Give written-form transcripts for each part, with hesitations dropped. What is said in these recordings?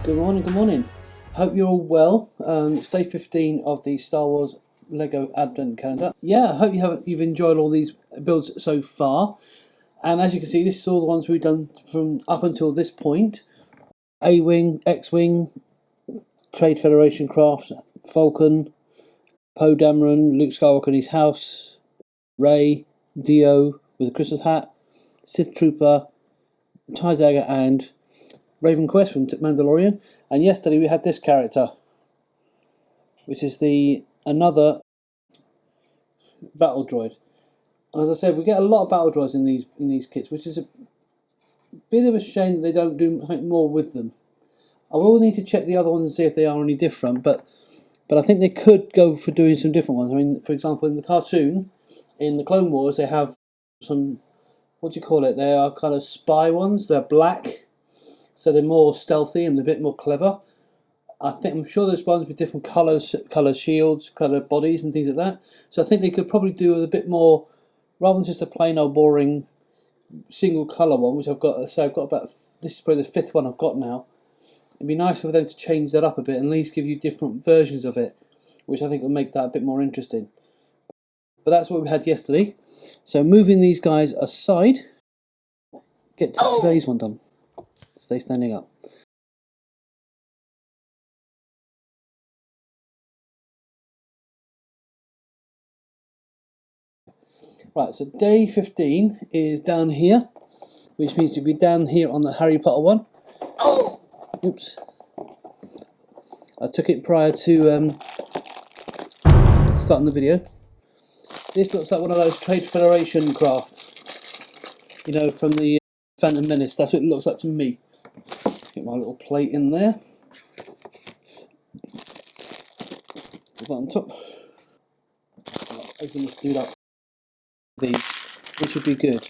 Good morning, good morning. Hope you're all well. It's day 15 of the Star Wars Lego Advent Calendar. Yeah, I hope you've enjoyed all these builds so far. And as you can see, this is all the ones we've done from up until this point. A-Wing, X-Wing, Trade Federation Crafts, Falcon, Poe Dameron, Luke Skywalker in his house, Rey, Dio with a crystal hat, Sith Trooper, TIE Dagger, and Raven Quest from Mandalorian. And yesterday we had this character, which is another battle droid. And as I said, we get a lot of battle droids in these kits, which is a bit of a shame that they don't do more with them. I will need to check the other ones and see if they are any different, but I think they could go for doing some different ones. I mean, for example, in the cartoon, in the Clone Wars, they have some, what do you call it? They are kind of spy ones. They're black, so they're more stealthy and a bit more clever. I'm sure there's ones with different colours, coloured shields, coloured bodies and things like that. So I think they could probably do a bit more, rather than just a plain old boring single colour one, which I've got this is probably the 5th one I've got now. It'd be nice for them to change that up a bit and at least give you different versions of it, which I think will make that a bit more interesting. But that's what we had yesterday. So moving these guys aside, get to today's one done. Stay standing up. Right, so day 15 is down here, which means you'll be down here on the Harry Potter one. Oops. I took it prior to starting the video. This looks like one of those Trade Federation crafts, you know, from the Phantom Menace. That's what it looks like to me. Get my little plate in there. Put that on top. Open this dude up. These, which would be good.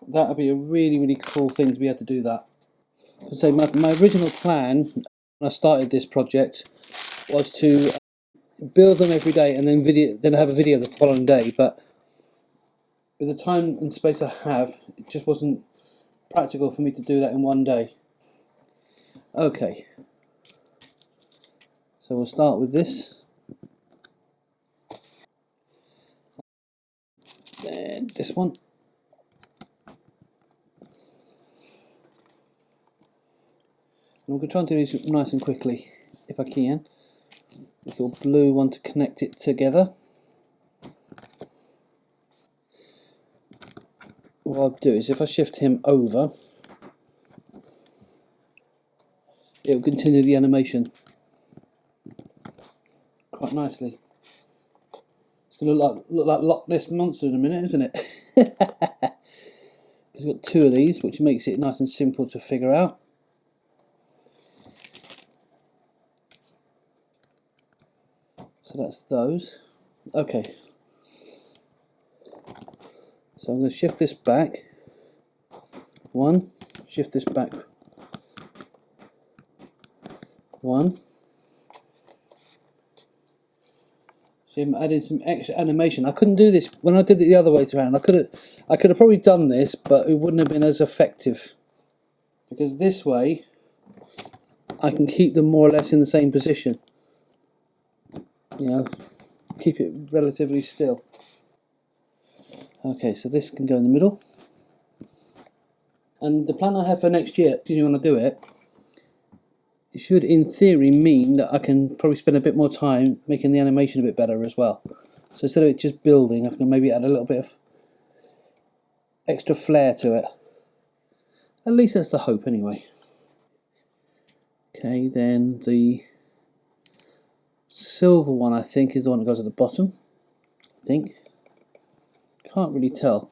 That would be a really, really cool thing to be able to do that. So my original plan when I started this project was to build them every day and then have a video the following day, but with the time and space I have, it just wasn't practical for me to do that in one day. Okay, so we'll start with this, then this one, and I'm going to try and do these nice and quickly if I can. This little blue one to connect it together. What I'll do is if I shift him over, it will continue the animation quite nicely. It's going to look like Loch Ness Monster in a minute, isn't it? We've got 2 of these, which makes it nice and simple to figure out. So that's those. Okay. So I'm going to shift this back. 1. Shift this back. 1. So I'm adding some extra animation. I couldn't do this when I did it the other way around. I could have probably done this, but it wouldn't have been as effective. Because this way, I can keep them more or less in the same position. You know, keep it relatively still. Okay, so this can go in the middle. And the plan I have for next year, if you want to do it, it should in theory mean that I can probably spend a bit more time making the animation a bit better as well. So instead of it just building, I can maybe add a little bit of extra flair to it. At least that's the hope anyway. Okay, then the silver one I think is the one that goes at the bottom. I think. Can't really tell.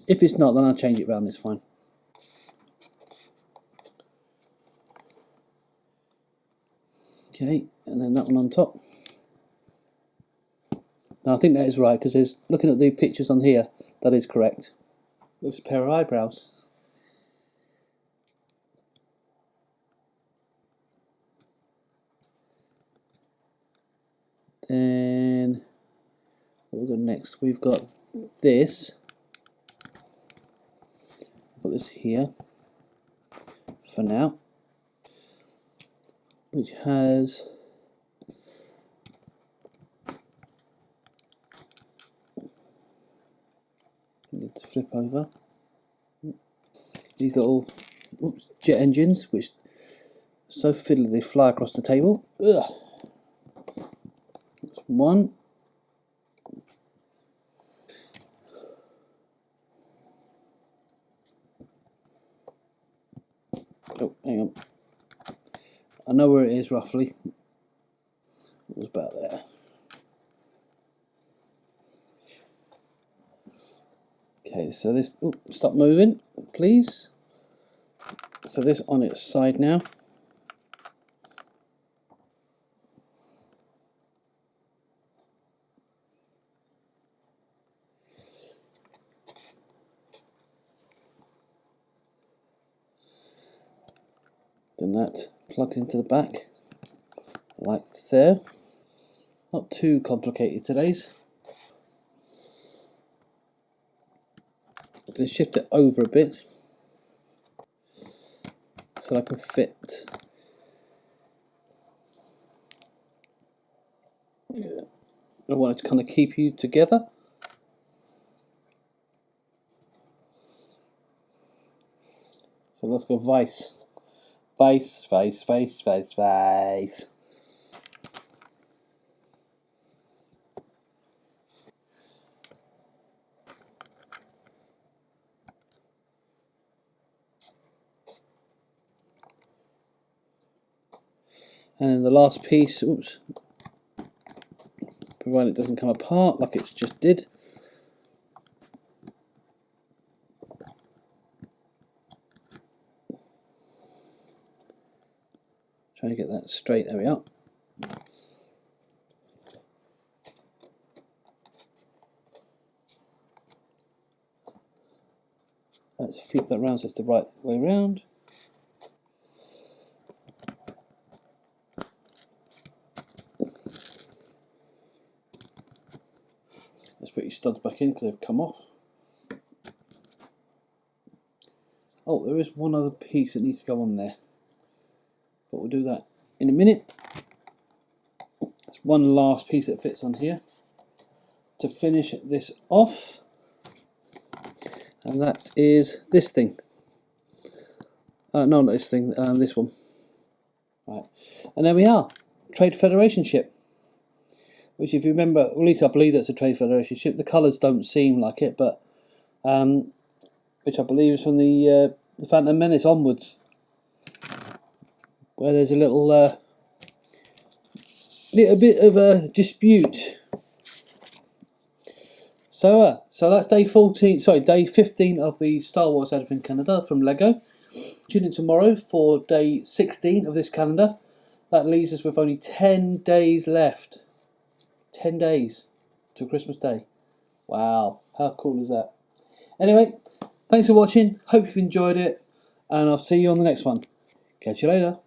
If it's not, then I'll change it around, it's fine. Okay, and then that one on top. Now I think that is right, because looking at the pictures on here, that is correct. Looks a pair of eyebrows. Then what we've got next, we've got this. Put this here for now. which has need to flip over these little jet engines, which so fiddly they fly across the table. Ugh. That's one. Oh, hang on. I know where it is roughly. It was about there. Okay, so this, stop moving, please. So this on its side now. Then that plugs into the back, like there. Not too complicated today's. I'm going to shift it over a bit so I can fit. I want it to kind of keep you together. So let's go vice. Vice, vice, vice, vice, vice. And then the last piece, oops, provided it doesn't come apart like it just did. Trying to get that straight, there we are. Let's flip that round so it's the right way round. Let's put your studs back in because they've come off. Oh, there is one other piece that needs to go on there, but we'll do that in a minute. There's one last piece that fits on here to finish this off, and that is this thing. No, not this thing, this one. Right, and there we are, Trade Federation ship. Which, if you remember, at least I believe that's a Trade Federation ship. The colours don't seem like it, but which I believe is from the Phantom Menace onwards, where there's a little bit of a dispute. So that's day 14. Sorry, day 15 of the Star Wars Advent Calendar from Lego. Tune in tomorrow for day 16 of this calendar. That leaves us with only 10 days left. 10 days to Christmas Day. Wow, how cool is that? Anyway, thanks for watching. Hope you've enjoyed it, and I'll see you on the next one. Catch you later.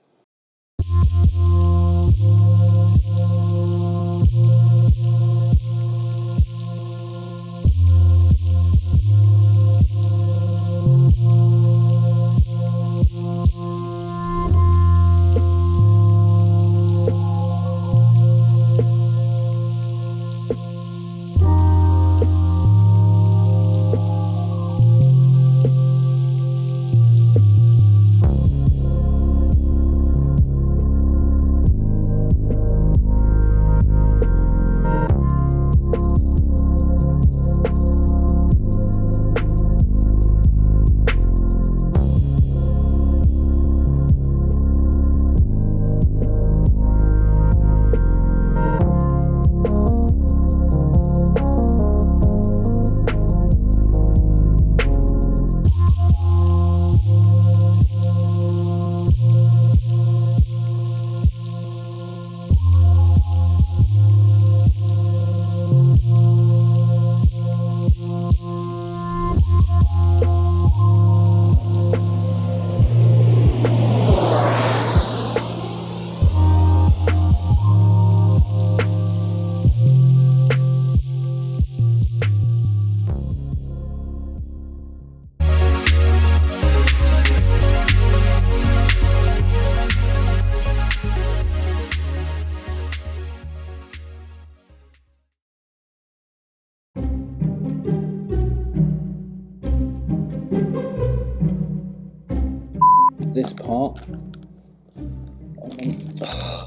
this part.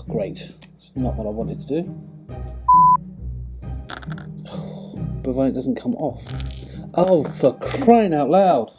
Great. It's not what I wanted to do. Provided it doesn't come off. Oh, for crying out loud!